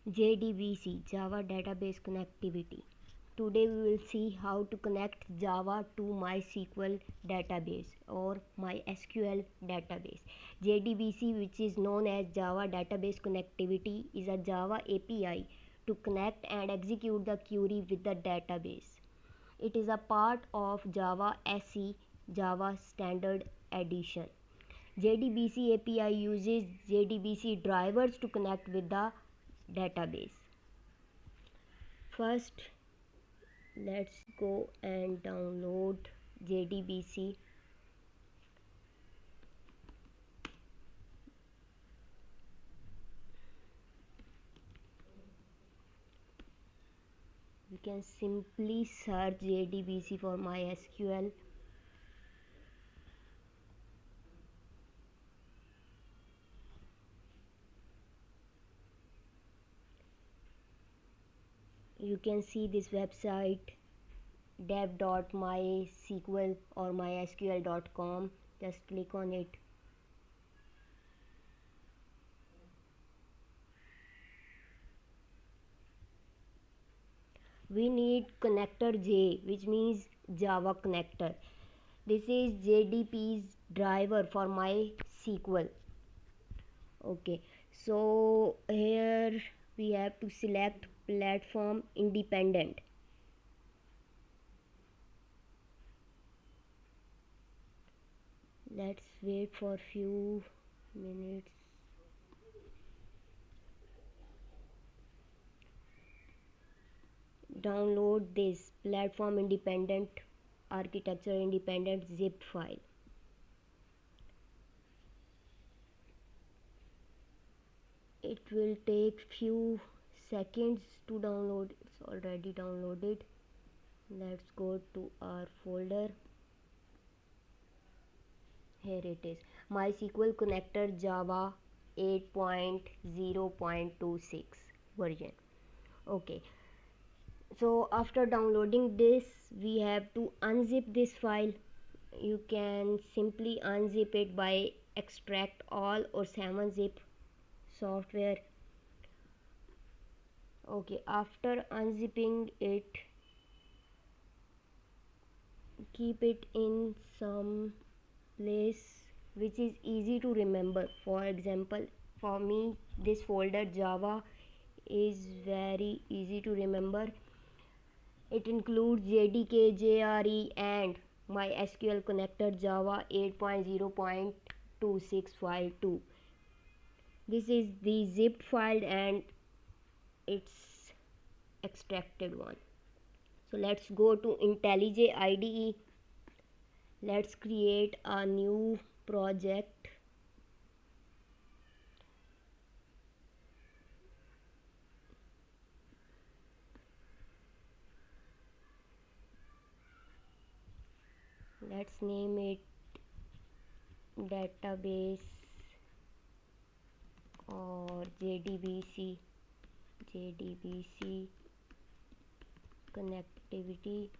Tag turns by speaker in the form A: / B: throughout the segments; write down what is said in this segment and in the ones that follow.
A: JDBC, Java Database Connectivity. Today we will see how to connect Java to MySQL database or MySQL database. JDBC, which is known as Java Database Connectivity, is a Java API to connect and execute the query with the database. It is a part of Java SE, Java Standard Edition. JDBC API uses JDBC drivers to connect with the database. First, let's go and download JDBC. You can simply search JDBC for MySQL. You can see this website dev.mysql or mysql.com. Just click on it. We need connector J, which means Java connector. This is JDBC's driver for MySQL. Okay, so here we have to select platform independent. Let's wait for few minutes. Download this platform independent, architecture independent zip file. It will take few seconds to download. It's already downloaded. Let's go to our folder. Here it is, MySQL connector Java 8.0.26 version. Okay, so after downloading this, we have to unzip this file. You can simply unzip it by extract all or 7-zip software. Okay, after unzipping it, keep it in some place which is easy to remember. For example, for me this folder Java is very easy to remember. It includes JDK, JRE and MySQL connector Java 8.0.26 file 2. This is the zipped file and it's extracted one. So let's go to IntelliJ IDE. Let's create a new project. Let's name it database or JDBC connectivity.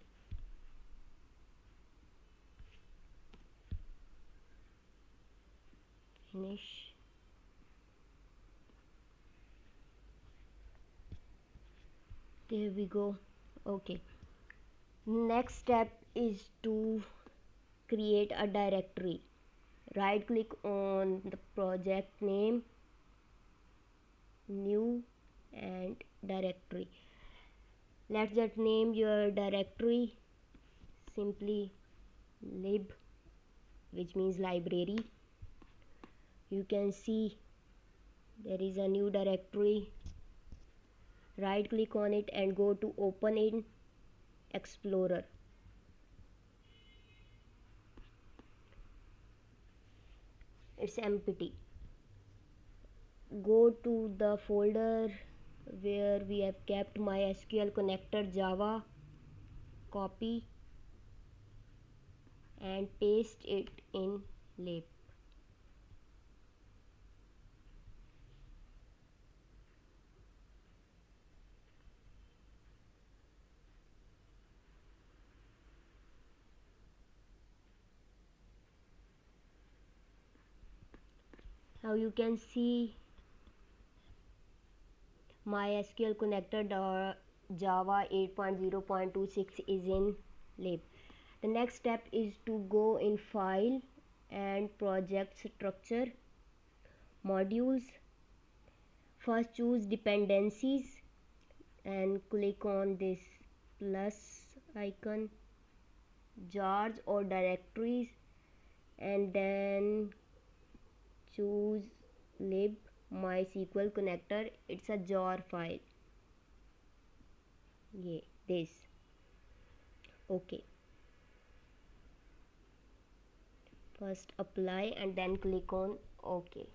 A: Finish. There we go. Okay, next step is to create a directory. Right click on the project name, new and directory. Let's just name your directory simply lib, which means library. You can see there is a new directory. Right click on it and go to open in Explorer. It's empty. Go to the folder where we have kept MySQL connector Java, copy and paste it in lib. Now you can see MySQL connector Java 8.0.26 is in lib. The next step is to go in file and project structure, modules. First choose dependencies and click on this plus icon, jars or directories, and then choose lib MySQL connector. It's a jar file. Yeah, this. Okay. First apply and then click on OK.